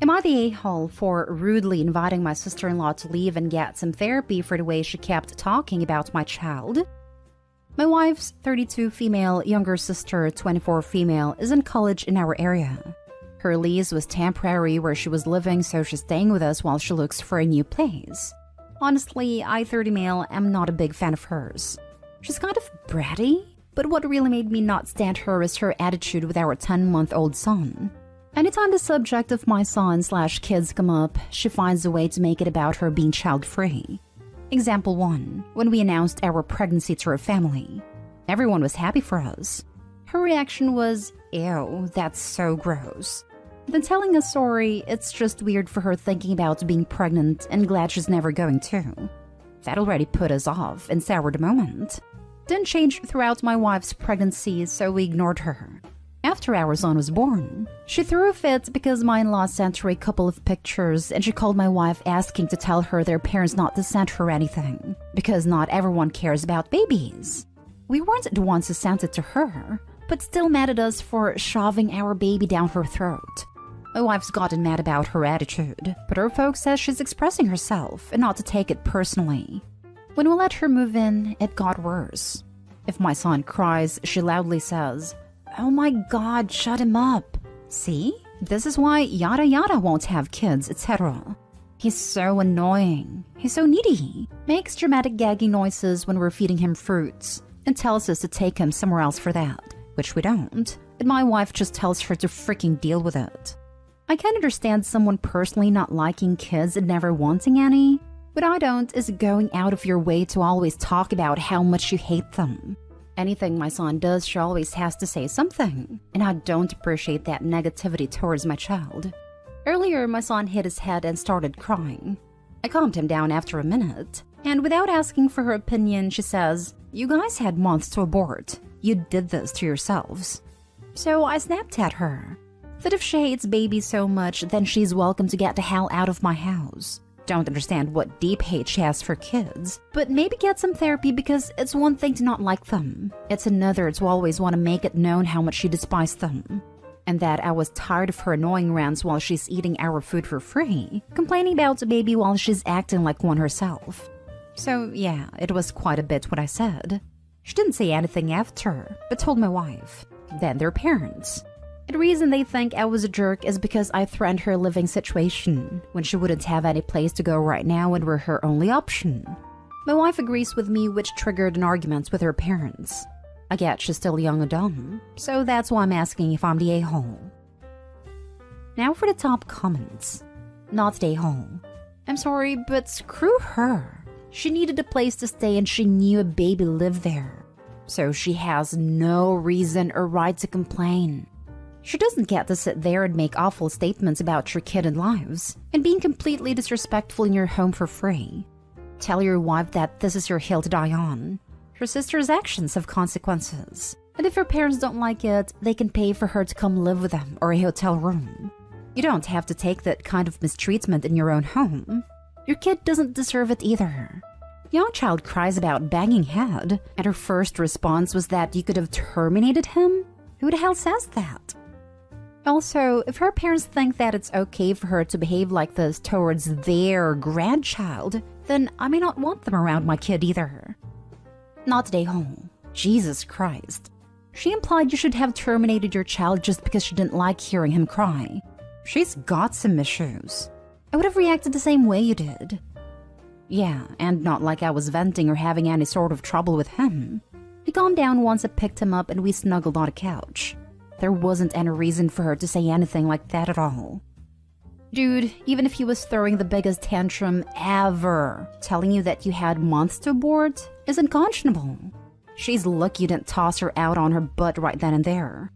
Am I the a-hole for rudely inviting my sister-in-law to leave and get some therapy for the way she kept talking about my child? My wife's 32 female younger sister, 24 female, is in college in our area. Her lease was temporary where she was living, so she's staying with us while she looks for a new place. Honestly, I, 30 male, am not a big fan of hers. She's kind of bratty, but what really made me not stand her is her attitude with our 10-month-old son. Anytime the subject of my son/kids come up, she finds a way to make it about her being child-free. Example 1, when we announced our pregnancy to her family. Everyone was happy for us. Her reaction was, "Ew, that's so gross." Then telling us sorry, it's just weird for her thinking about being pregnant and glad she's never going to. That already put us off and soured the moment. Didn't change throughout my wife's pregnancy, so we ignored her. After our son was born, she threw a fit because my in-law sent her a couple of pictures and she called my wife asking to tell her their parents not to send her anything, because not everyone cares about babies. We weren't the ones who sent it to her, but still mad at us for shoving our baby down her throat. My wife's gotten mad about her attitude, but her folks says she's expressing herself and not to take it personally. When we let her move in, it got worse. If my son cries, she loudly says, "Oh my God, shut him up. See? This is why yada yada won't have kids, etc. He's so annoying. He's so needy." Makes dramatic gagging noises when we're feeding him fruits and tells us to take him somewhere else for that, which we don't. And my wife just tells her to freaking deal with it. I can understand someone personally not liking kids and never wanting any. What I don't is going out of your way to always talk about how much you hate them. Anything my son does, she always has to say something, and I don't appreciate that negativity towards my child. Earlier, my son hit his head and started crying. I calmed him down after a minute, and without asking for her opinion, she says, "You guys had months to abort. You did this to yourselves." So I snapped at her that if she hates babies so much, then she's welcome to get the hell out of my house. Don't understand what deep hate she has for kids, but maybe get some therapy, because it's one thing to not like them. It's another to always want to make it known how much you despise them. And that I was tired of her annoying rants while she's eating our food for free, complaining about the baby while she's acting like one herself. So yeah, it was quite a bit what I said. She didn't say anything after, but told my wife. Then their parents. The reason they think I was a jerk is because I threatened her living situation when she wouldn't have any place to go right now and were her only option. My wife agrees with me, which triggered an argument with her parents. I get she's still young and dumb, so that's why I'm asking if I'm the a-hole. Now for the top comments. Not the a-hole. I'm sorry, but screw her. She needed a place to stay and she knew a baby lived there. So she has no reason or right to complain. She doesn't get to sit there and make awful statements about your kid and lives, and being completely disrespectful in your home for free. Tell your wife that this is your hill to die on. Her sister's actions have consequences, and if her parents don't like it, they can pay for her to come live with them or a hotel room. You don't have to take that kind of mistreatment in your own home. Your kid doesn't deserve it either. Young child cries about banging head, and her first response was that you could have terminated him? Who the hell says that? Also, if her parents think that it's okay for her to behave like this towards their grandchild, then I may not want them around my kid either. Not today, home. Jesus Christ. She implied you should have terminated your child just because she didn't like hearing him cry. She's got some issues. I would have reacted the same way you did. Yeah, and not like I was venting or having any sort of trouble with him. He calmed down once I picked him up and we snuggled on a couch. There wasn't any reason for her to say anything like that at all. Dude, even if he was throwing the biggest tantrum ever, telling you that you had months to abort is unconscionable. She's lucky you didn't toss her out on her butt right then and there.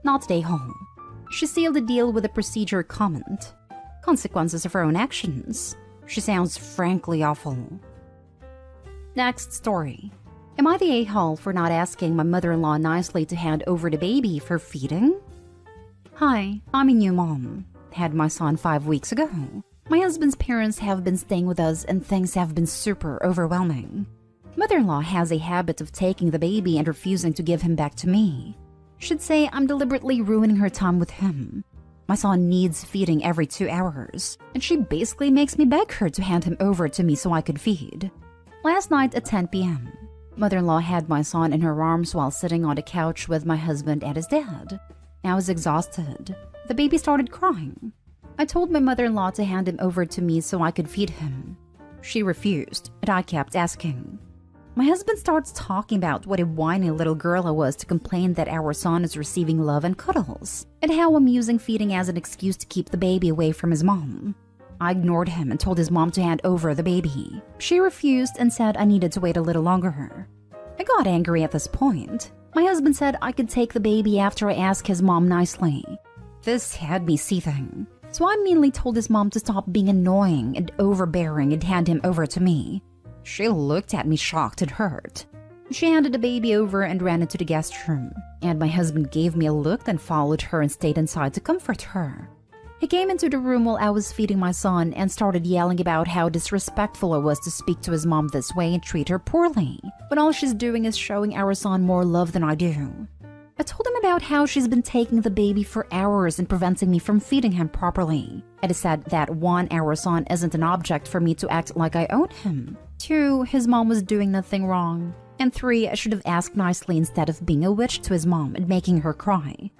Not today, home. She sealed the deal with a procedure comment. Consequences of her own actions. She sounds frankly awful. Next story. Am I the a-hole for not asking my mother-in-law nicely to hand over the baby for feeding? Hi, I'm a new mom. Had my son 5 weeks ago. My husband's parents have been staying with us and things have been super overwhelming. Mother-in-law has a habit of taking the baby and refusing to give him back to me. Should say I'm deliberately ruining her time with him. My son needs feeding every 2 hours, and she basically makes me beg her to hand him over to me so I could feed. Last night at 10 p.m., mother-in-law had my son in her arms while sitting on the couch with my husband and his dad. I was exhausted. The baby started crying. I told my mother-in-law to hand him over to me so I could feed him. She refused, and I kept asking. My husband starts talking about what a whiny little girl I was to complain that our son is receiving love and cuddles, and how I'm using feeding as an excuse to keep the baby away from his mom. I ignored him and told his mom to hand over the baby. She refused and said I needed to wait a little longer. I got angry at this point. My husband said I could take the baby after I asked his mom nicely. This had me seething, so I meanly told his mom to stop being annoying and overbearing and hand him over to me. She looked at me shocked and hurt. She handed the baby over and ran into the guest room, and my husband gave me a look, then followed her and stayed inside to comfort her. He came into the room while I was feeding my son and started yelling about how disrespectful it was to speak to his mom this way and treat her poorly, when all she's doing is showing our son more love than I do. I told him about how she's been taking the baby for hours and preventing me from feeding him properly. And he said that 1, our son isn't an object for me to act like I own him. 2, his mom was doing nothing wrong. And 3, I should have asked nicely instead of being a witch to his mom and making her cry.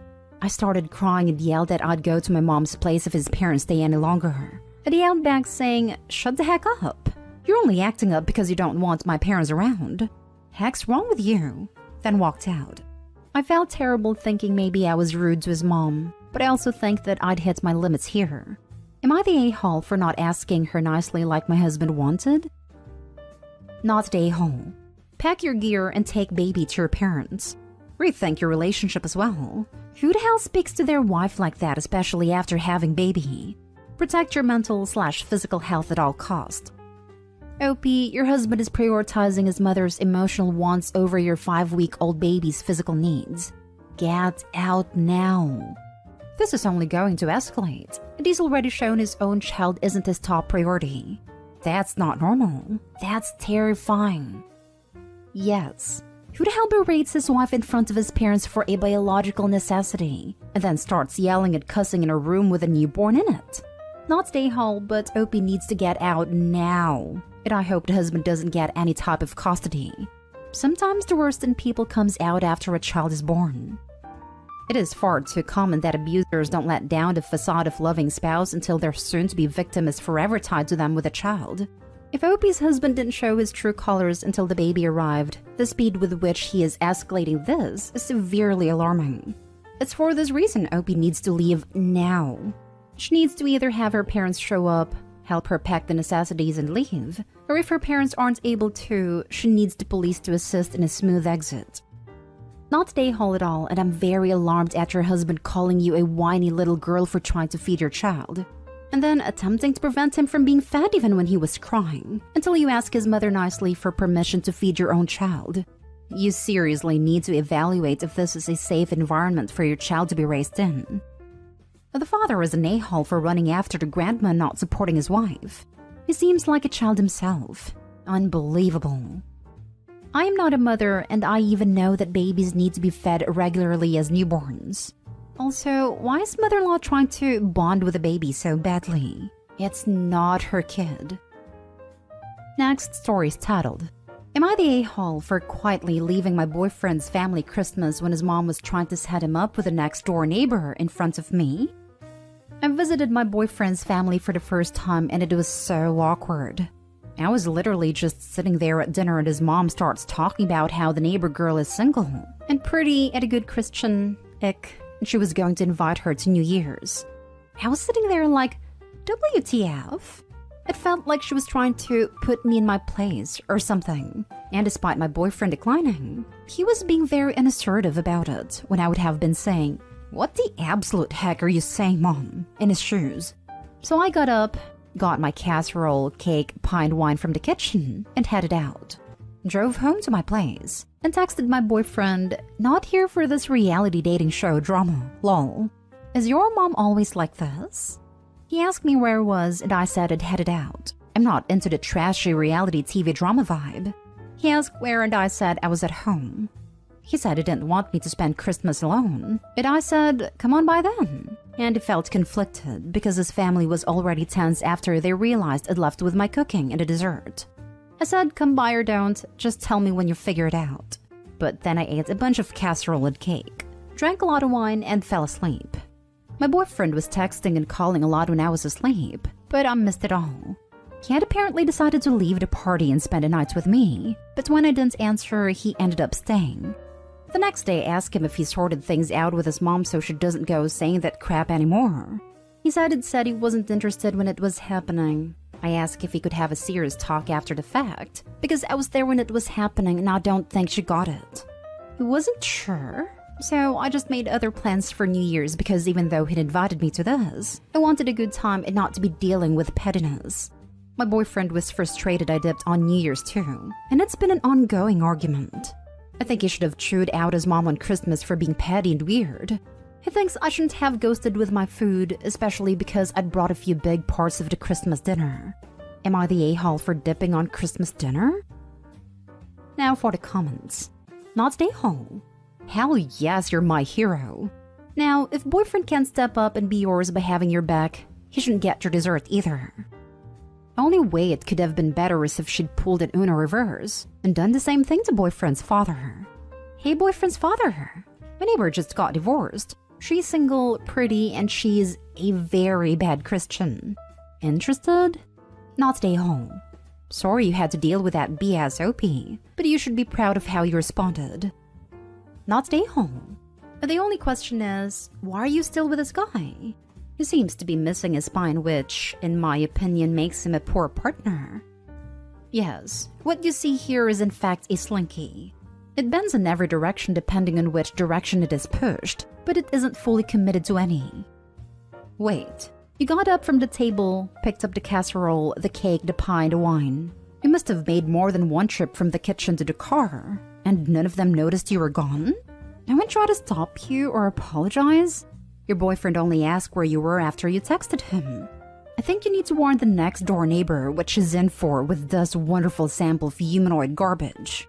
I started crying and yelled that I'd go to my mom's place if his parents stay any longer. And he yelled back saying, "Shut the heck up. You're only acting up because you don't want my parents around. Heck's wrong with you?" Then walked out. I felt terrible thinking maybe I was rude to his mom, but I also think that I'd hit my limits here. Am I the a-hole for not asking her nicely like my husband wanted? Not the a-hole. Pack your gear and take baby to your parents. Rethink your relationship as well. Who the hell speaks to their wife like that, especially after having baby? Protect your mental/physical health at all cost. OP, your husband is prioritizing his mother's emotional wants over your 5-week-old baby's physical needs. Get out now. This is only going to escalate, and he's already shown his own child isn't his top priority. That's not normal. That's terrifying. Yes. Who the hell berates his wife in front of his parents for a biological necessity, and then starts yelling and cussing in a room with a newborn in it? Not stay home, but OP needs to get out now. And I hope the husband doesn't get any type of custody. Sometimes the worst in people comes out after a child is born. It is far too common that abusers don't let down the facade of loving spouse until their soon-to-be victim is forever tied to them with a child. If OP's husband didn't show his true colors until the baby arrived, the speed with which he is escalating this is severely alarming. It's for this reason OP needs to leave now. She needs to either have her parents show up, help her pack the necessities and leave, or if her parents aren't able to, she needs the police to assist in a smooth exit. Not stay home at all, and I'm very alarmed at your husband calling you a whiny little girl for trying to feed your child, and then attempting to prevent him from being fed even when he was crying, until you ask his mother nicely for permission to feed your own child. You seriously need to evaluate if this is a safe environment for your child to be raised in. The father is an a-hole for running after the grandma and not supporting his wife. He seems like a child himself. Unbelievable. I am not a mother, and I even know that babies need to be fed regularly as newborns. Also, why is mother-in-law trying to bond with the baby so badly? It's not her kid. Next story is titled, Am I the a-hole for quietly leaving my boyfriend's family Christmas when his mom was trying to set him up with a next-door neighbor in front of me? I visited my boyfriend's family for the first time and it was so awkward. I was literally just sitting there at dinner and his mom starts talking about how the neighbor girl is single and pretty and a good Christian, and she was going to invite her to New Year's. I was sitting there like, WTF? It felt like she was trying to put me in my place or something. And despite my boyfriend declining, he was being very unassertive about it when I would have been saying, "What the absolute heck are you saying, Mom?" in his shoes. So I got up, got my casserole, cake, pint wine from the kitchen, and headed out. Drove home to my place, and texted my boyfriend, "Not here for this reality dating show drama, lol. Is your mom always like this?" He asked me where I was, and I said I'd headed out. I'm not into the trashy reality TV drama vibe. He asked where, and I said I was at home. He said he didn't want me to spend Christmas alone, and I said, "Come on by then." And he felt conflicted because his family was already tense after they realized I'd left with my cooking and a dessert. I said, come by or don't, just tell me when you figure it out. But then I ate a bunch of casserole and cake, drank a lot of wine, and fell asleep. My boyfriend was texting and calling a lot when I was asleep, but I missed it all. He had apparently decided to leave the party and spend a night with me, but when I didn't answer, he ended up staying. The next day, I asked him if he sorted things out with his mom so she doesn't go saying that crap anymore. He said he wasn't interested when it was happening. I asked if he could have a serious talk after the fact, because I was there when it was happening and I don't think she got it. He wasn't sure, so I just made other plans for New Year's because even though he'd invited me to this, I wanted a good time and not to be dealing with pettiness. My boyfriend was frustrated I dipped on New Year's too, and it's been an ongoing argument. I think he should have chewed out his mom on Christmas for being petty and weird. He thinks I shouldn't have ghosted with my food, especially because I'd brought a few big parts of the Christmas dinner. Am I the a-hole for dipping on Christmas dinner? Now for the comments. Not the a-hole. Hell yes, you're my hero. Now, if boyfriend can't step up and be yours by having your back, he shouldn't get your dessert either. Only way it could have been better is if she'd pulled an Uno reverse and done the same thing to boyfriend's father. Hey, boyfriend's father. My neighbor just got divorced. She's single, pretty, and she's a very bad Christian. Interested? Not stay home. Sorry you had to deal with that BSOP, but you should be proud of how you responded. Not stay home. The only question is, why are you still with this guy? He seems to be missing a spine, which, in my opinion, makes him a poor partner. Yes, what you see here is in fact a slinky. It bends in every direction depending on which direction it is pushed, but it isn't fully committed to any. Wait, you got up from the table, picked up the casserole, the cake, the pie, the wine. You must have made more than one trip from the kitchen to the car, and none of them noticed you were gone? No one tried to stop you or apologize? Your boyfriend only asked where you were after you texted him. I think you need to warn the next door neighbor what she's in for with this wonderful sample of humanoid garbage.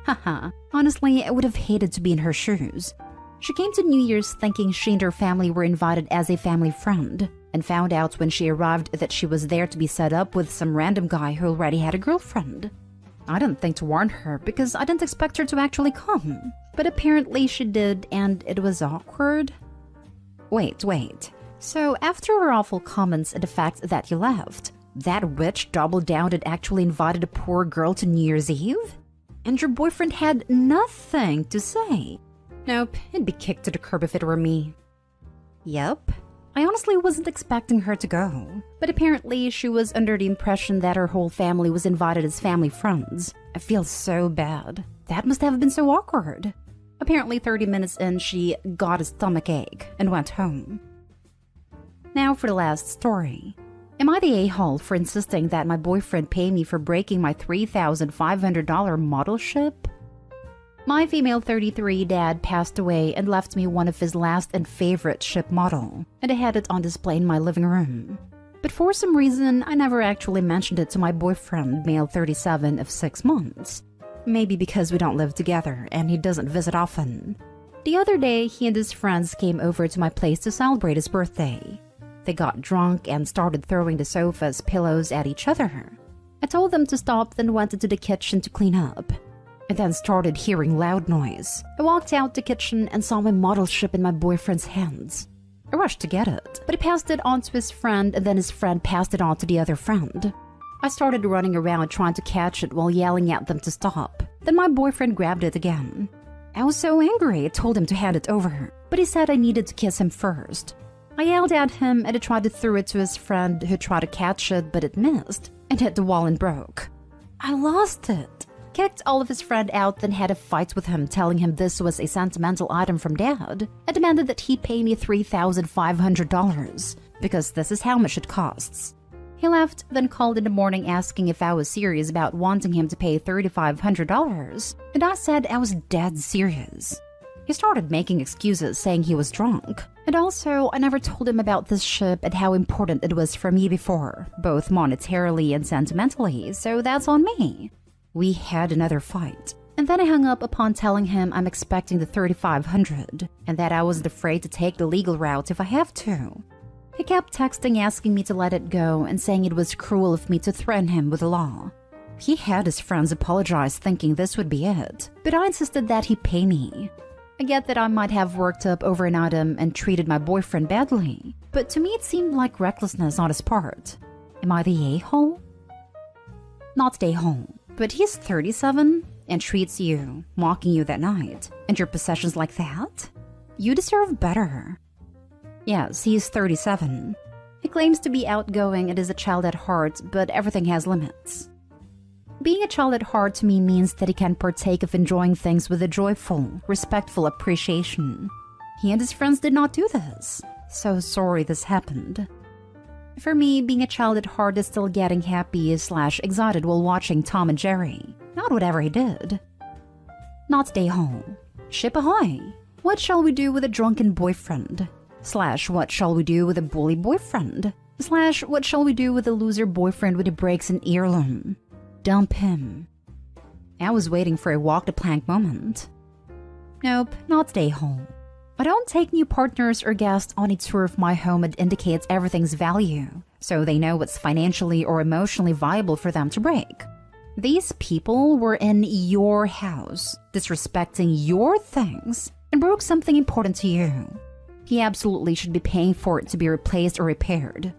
Haha, honestly, I would have hated to be in her shoes. She came to New Year's thinking she and her family were invited as a family friend, and found out when she arrived that she was there to be set up with some random guy who already had a girlfriend. I didn't think to warn her because I didn't expect her to actually come, but apparently she did, and it was awkward. Wait. So after her awful comments and the fact that you left, that witch doubled down and actually invited a poor girl to New Year's Eve? And your boyfriend had nothing to say? Nope, it'd be kicked to the curb if it were me. Yep. I honestly wasn't expecting her to go, but apparently she was under the impression that her whole family was invited as family friends. I feel so bad. That must have been so awkward. Apparently 30 minutes in, she got a stomachache and went home. Now for the last story. Am I the a-hole for insisting that my boyfriend pay me for breaking my $3,500 model ship? My female 33 dad passed away and left me one of his last and favorite ship model, and I had it on display in my living room. But for some reason, I never actually mentioned it to my boyfriend, male 37 of 6 months. Maybe because we don't live together and he doesn't visit often. The other day, he and his friends came over to my place to celebrate his birthday. They got drunk and started throwing the sofa's pillows at each other. I told them to stop, then went into the kitchen to clean up. I then started hearing loud noise. I walked out the kitchen and saw my model ship in my boyfriend's hands. I rushed to get it, but he passed it on to his friend, and then his friend passed it on to the other friend. I started running around trying to catch it while yelling at them to stop. Then my boyfriend grabbed it again. I was so angry I told him to hand it over, but he said I needed to kiss him first. I yelled at him and I tried to throw it to his friend, who tried to catch it, but it missed and hit the wall and broke. I lost it. Kicked all of his friend out, then had a fight with him, telling him this was a sentimental item from dad. I demanded that he pay me $3,500 because this is how much it costs. He left, then called in the morning asking if I was serious about wanting him to pay $3,500, and I said I was dead serious. He started making excuses, saying he was drunk. And also, I never told him about this ship and how important it was for me before, both monetarily and sentimentally, so that's on me. We had another fight, and Then I hung up upon telling him I'm expecting the 3,500 and that I wasn't afraid to take the legal route if I have to. He kept texting asking me to let it go and saying it was cruel of me to threaten him with the law. He had his friends apologize thinking this would be it, but I insisted that he pay me. I get that I might have worked up over an item and treated my boyfriend badly, but to me it seemed like recklessness on his part. Am I the a-hole? Not the a-hole, but he's 37 and treats you, mocking you that night, and your possessions like that? You deserve better. Yes, he's 37. He claims to be outgoing and is a child at heart, but everything has limits. Being a child at heart to me means that he can partake of enjoying things with a joyful, respectful appreciation. He and his friends did not do this. So sorry this happened. For me, being a child at heart is still getting happy / excited while watching Tom and Jerry, not whatever he did. Not stay home. Ship ahoy! What shall we do with a drunken boyfriend? / what shall we do with a bully boyfriend? / what shall we do with a loser boyfriend when he breaks an heirloom? Dump him. I was waiting for a walk the plank moment. Nope, not stay home. I don't take new partners or guests on a tour of my home that indicates everything's value, so they know what's financially or emotionally viable for them to break. These people were in your house, disrespecting your things, and broke something important to you. He absolutely should be paying for it to be replaced or repaired.